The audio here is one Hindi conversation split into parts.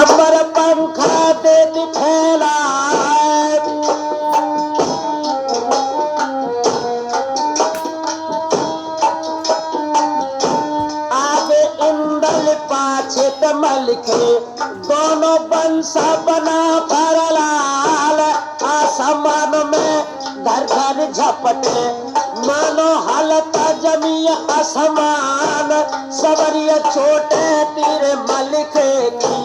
अमर पंखा दे फैला आगे इंदल पाछे तमल के दोनों बंसा बना फरलाल आसमान में धर धर झपटे मानो हलता जमी आसमान सवरिया छोटे तीर मलिके की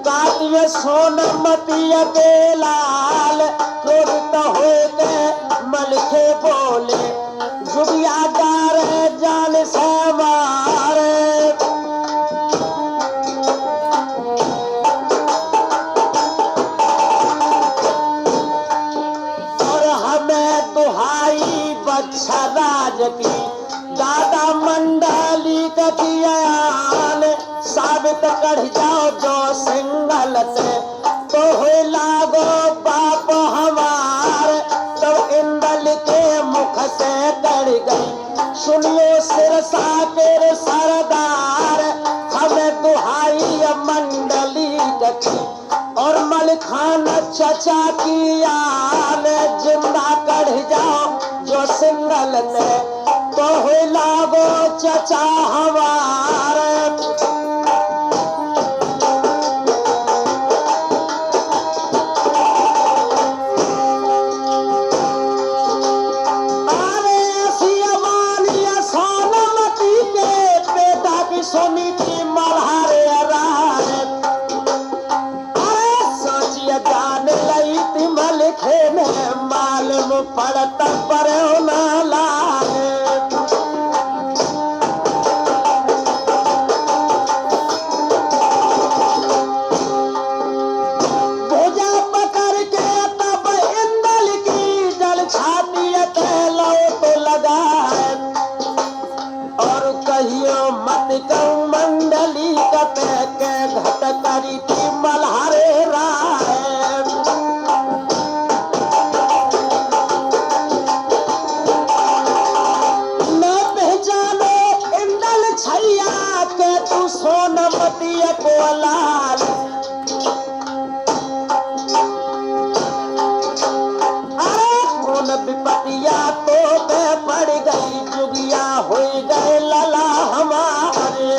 कातिय सोनमतिया के लाल क्रोधित हो गए मलिके बोले जुबिया डार जान से मारे और हमें दुहाई बच्चा राज की दादा मंडली का कियाल साबित कर जाओ जो सिंगल से तो हो लागो बाप हमार तो इंदल के मुख से कर गई सुनियो सिरसा के सरदार हमें दुहाई मंडली की और मलखान चचा की आल जिंदा कर जाओ जो सिंगल ने तो हो लागो चचा हमार सोनी की मल्हारे राय अरे सोचिए जान लई थी मलिखे ने मालूम पड़ता पर ना लाए भुजा पकड़ के तब इंदल की जल छाती लो तो लगाए और कहियो मत कहूं मंडली कते के घट करी थी मल्हारे राय न पहचानो इंदल छैया के तू सोनमती को लाल अरे कौन विपतिया तो पे पड़ गई जुगिया हो गए लला हमारे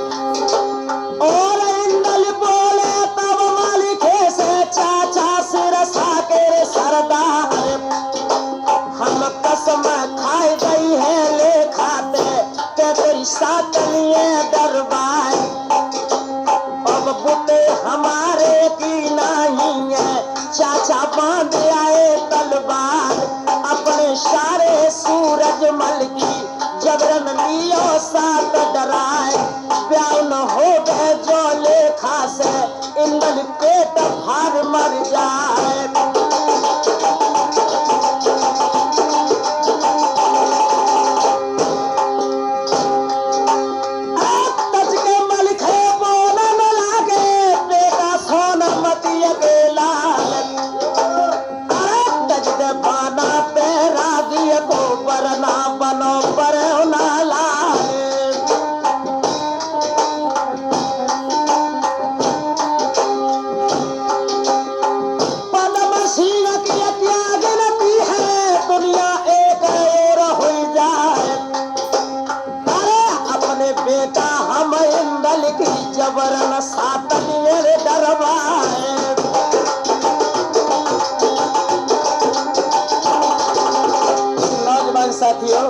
और इंदल बोले तब मालिके से चाचा सिरसा के सरदार हम कसम खाई गई है ले खाते के तेरी साथ लिए दरबार अब बुते हमारे की नहीं है चाचा बांध आए तलवार अपने सारे सूरजमल की जबरन लियो साथ डराए ब्याह न हो गए जो लेखा से इंदल पेट फाड़ मर जाए बेटा हम इंदल की जबरन साथ मेरे दरबार नौजवान साथियों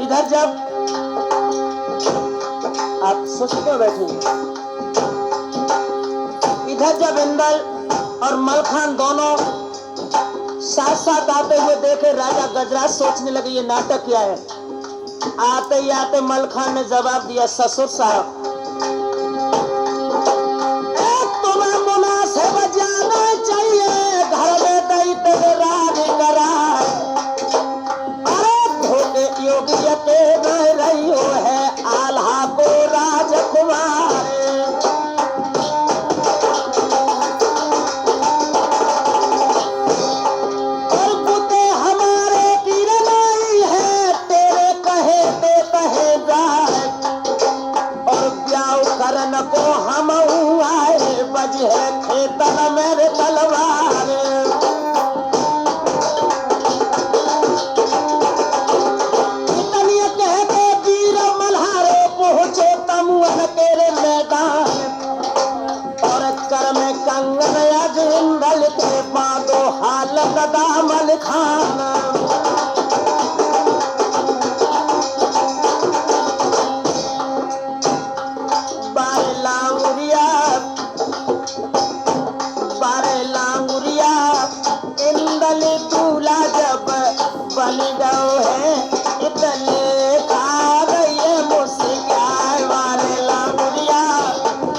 इधर जब आप सोचते बैठे इधर जब इंदल और मलखान दोनों साथ साथ आते हुए देखे राजा गजराज सोचने लगे ये नाटक क्या है। आते ही आते मलखान ने जवाब दिया ससुर साहब तुम्हें मुनासिब जाना चाहिए घर में दैत्य राज कराए अरे धोखे योग्य के नहीं रही हो है आल्हा को राजकुमार और पुते हमारे गिर नहीं है तेरे है खेतन मेरे तलवार। इतनी कहते वीर मल्हारे पहुंचे तमुअन तेरे मैदान। और कर में कंगन अज इंदल के बांधो हालत दामल खान। इंदल दूल्हा जब बन गए हैं इतने खा गए मुस्कान वाले लांगुरिया।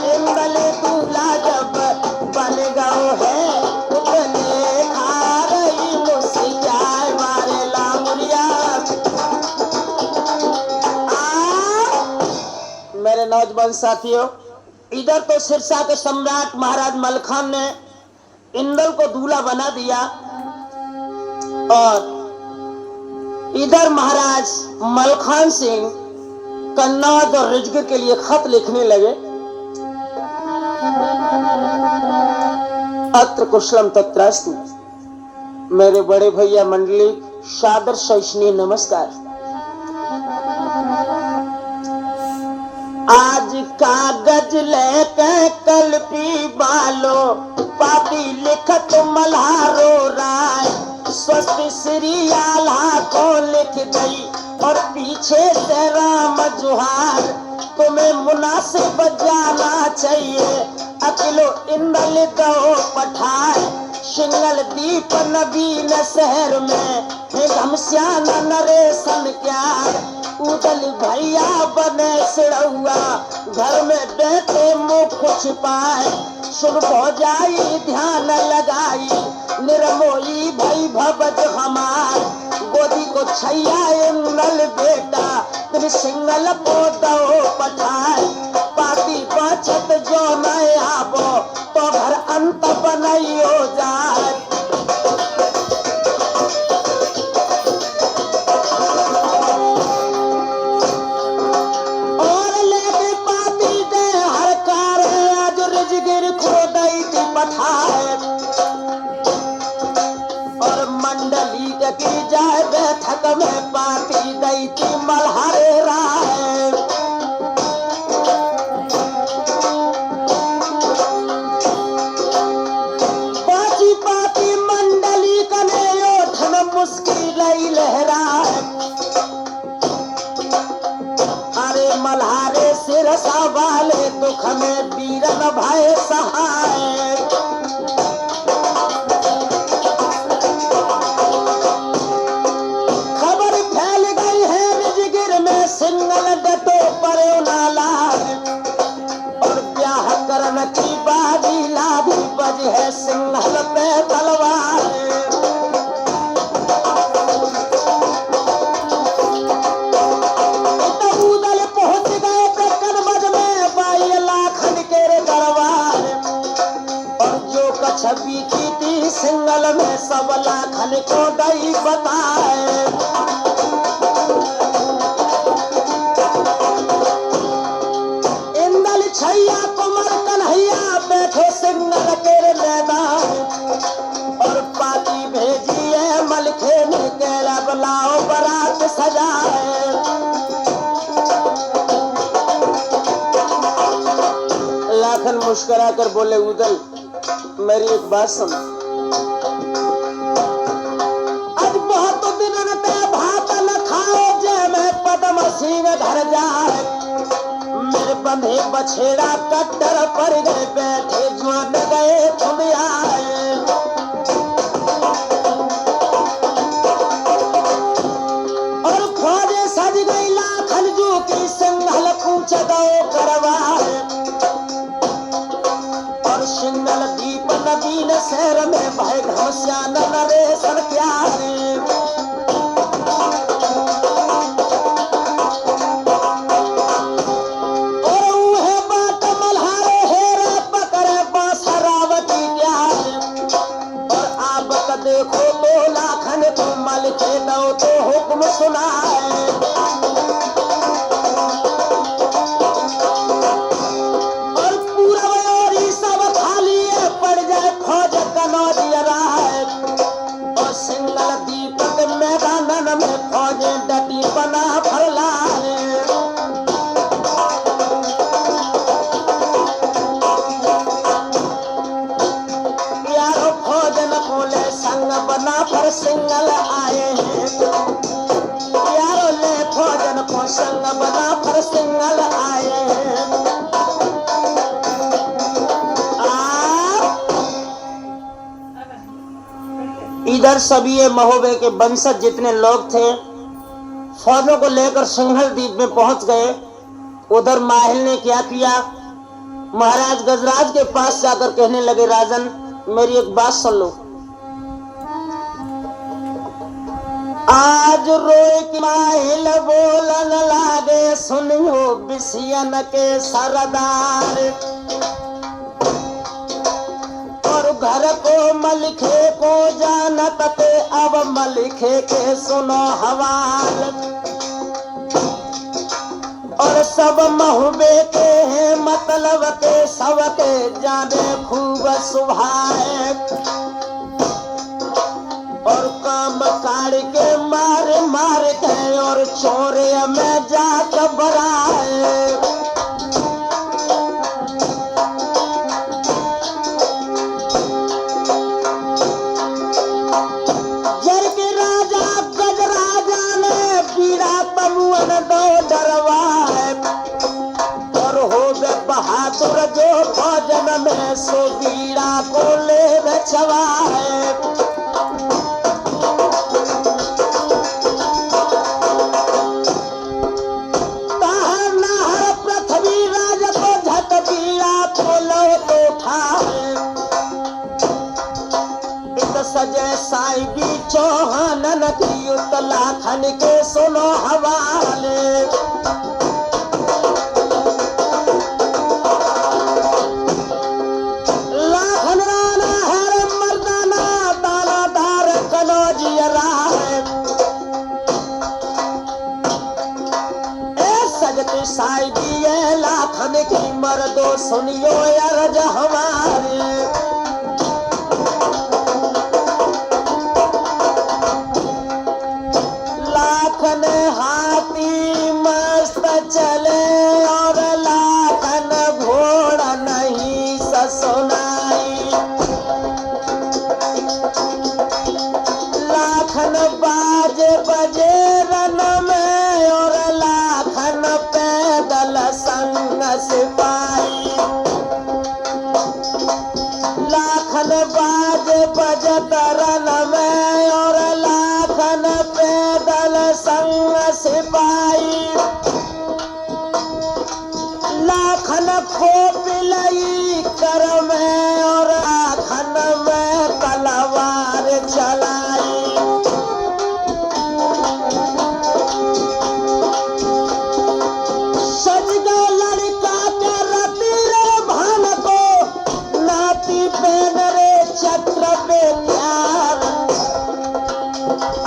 इंदल दूल्हा जब बन गए हैं इतने खा गई मुस्कान वाले लांगुरिया। मेरे नौजवान साथियों, इधर तो सिरसा के सम्राट महाराज मलखान ने इंदल को दूल्हा बना दिया और इधर महाराज मलखान सिंह कन्नौज और राजगीर के लिए खत लिखने लगे। अत्र कुशलम तत्रास्तु। मेरे बड़े भैया मंडली सादर सहिष्णु नमस्कार। आज कागज लेके कल पी बालो पापी लिखत मल्हारो राय। स्वस्ति श्री आल्हा को लिख गई और पीछे से राम जुहार। तुम्हें मुनासिब जाना चाहिए अकिलो इंदल दो पठाए। सिंगल दीप नवीन शहर में घमश्यान नरेशन क्या। उदल भैया बने सिड़ौआ घर में बेटे मुख छिपाए। सुन भौजाई ध्यान लगाई निर्मोही भई भवज हमार। गोदी को छैया इंदल बेटा तेरी सिंगल को दो पठाए। पापी बचत जो न आबो तो घर अंत बनाइयो जाए। और लेके पापी दे हर कार्य आज राजगीर को दई थी पठाए। और मंडली की जाए बैठक में पापी दई थी मल्हारे राय। बाजी पापी मंडली कने ओठन मुस्किल लहराए। अरे मल्हारे सिरसा वाले दुख में वीरन भय सहाय। खबर फैल गई है राजगीर में सिंगल डटो परे नाला। और ब्याह करन की बाजी लाभी बज है सिंगल पे तलवार। उदल पहुंच गए कनबज में 22 लाखन के दरबार। और जो कछबी की थी सिंगल में सब लाखन को दई बताए। इंदल छैया कुमार कन्हैया बैठे सिंगल के मैदान। और पाती भेजी है मलखे ने केला बुलाओ बारात सजाए। लाखन मुस्कुरा कर बोले उदल मेरी एक बात सुन। आज बहुत दिन ते भात न खाओ जे मैं पद्म सिंह घर जाए। मेरे बंधे बछेड़ा कट्टर पर गए बैठे जुआन गए तुम आए। और खोजे सज गई लाखन जू की सिंगल पूछ दो करवाए। और सिंगल दीप नवीन शहर में भय घमश्यान नरेशन प्यारे। और उहे बाट मल्हारे हेरा पकड़े बासरावती प्यार। और आबत देखो तो लाखन तो मल के दो तो हुक्म सुनाए। और पूरा सब खाली ने डटी बना फरला रे। यारो फौजन कोले संग बना पर सिंगल आए हैं। यारो ले फौजन को संग बना पर सिंगल आए हैं। इधर सभी ये महोबे के वंशज जितने लोग थे फौजों को लेकर सिंघल द्वीप में पहुंच गए। उधर माहिल ने क्या किया, महाराज गजराज के पास जाकर कहने लगे, राजन मेरी एक बात सुन लो। आज रोए की माहिल बोलन लागे, सुनियो बिसियन के सरदार। और घर को मलिखे को जानत ते, अब मलिखे के सुनो हवाल। और सब महुबे के हैं मतलब के, सब के जाने खूब सुभाए। और काम काढ़ के मार मार के और चोरे में जाकर बराए। जर के राजा गजराजा ने पीड़ा तमुअन दो डरवाए। और हो बे बहादुर जो फौजन में सो बीड़ा को ले बचवाए। सजय साईबी चौहानन की उत्तराखंड के सुनो हवाले। लाखन राना है मर्दाना, दानादार कनौजियरा है। ए सजती साईबी है लाखन की मर्दो, सुनियो अर्ज हमारे। हाथी मस्त चले और लाखन घोड़ा नहीं ससुनाई। लाखन बाजे बजे रन में और लाखन पैदल संग सिपाही। लाखन बाजे बजत रन में और लाखन पैदल संग सिपाही। लाखन खोपलई कर में और लाखन में तलवार चलाई। सज गए लड़का के रति रे भान को, नाती पेन रे चक्र पे प्यार।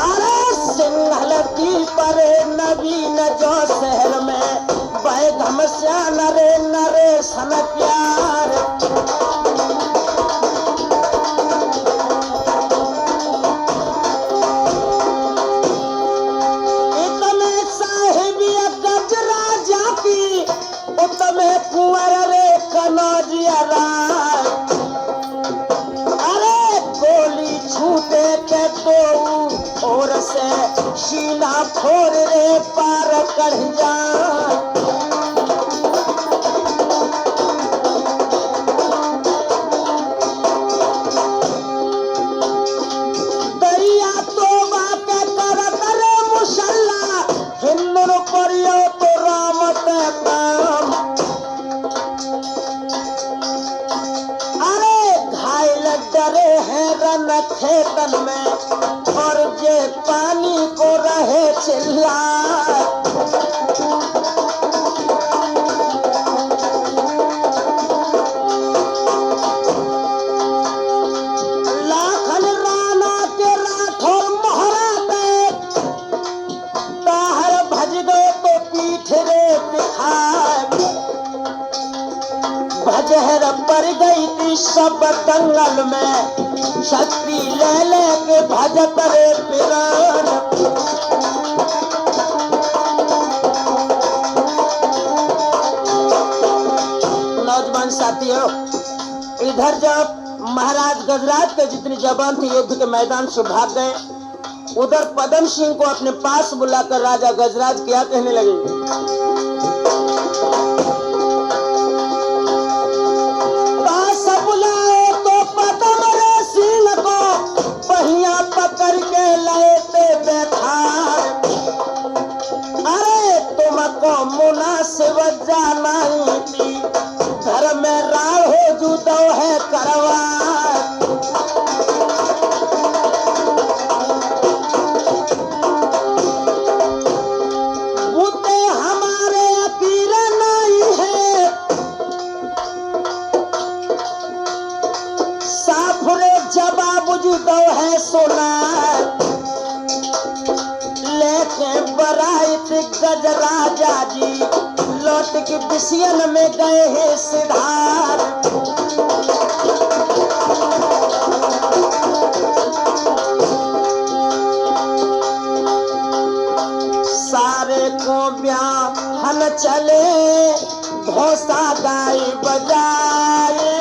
अरे सिंघल की परे नवीन जो शहर में बह घमस्या नरे नरे सन प्यार। इतने साहिबिया गजराजा की, उतमे कुंवर रे कनौजिया राय। अरे गोली छूटे के तो और से सीना फोड़ रे पार कर जा। दरिया तो बाके करत रे मुसल्ला, हिंदुन परियो तो रामत काम। अरे घायल डरे हैं रन खेतन में और जे पानी को रहे चिल्ला। लाखन राना के राठौर मोहरा पे ताहर भज गए तो पीठ रे दिखाए। भजहर पर गई थी सब दंगल में, शक्ति ले ले के भजत रे पिरान। जाती है। इधर जब महाराज गजराज के जितनी जवान थी युद्ध के मैदान से भाग गए, उधर पदम सिंह को अपने पास बुलाकर राजा गजराज क्या कहने लगे, पास बुलाए तो पदम सिंह को पहिया पकड़ के लेते बैठार। अरे तुमको मुनासिब जाना थी, घर में राह हो जूतो है करवार। बूते हमारे अकीर नहीं है, साफरे जवाब जूतो है सुनार। लेके बराइत गजराजा जी लौट के बिसियन में गए हैं सिधार। सारे को ब्याहन चले, घोसा गाय बजाए।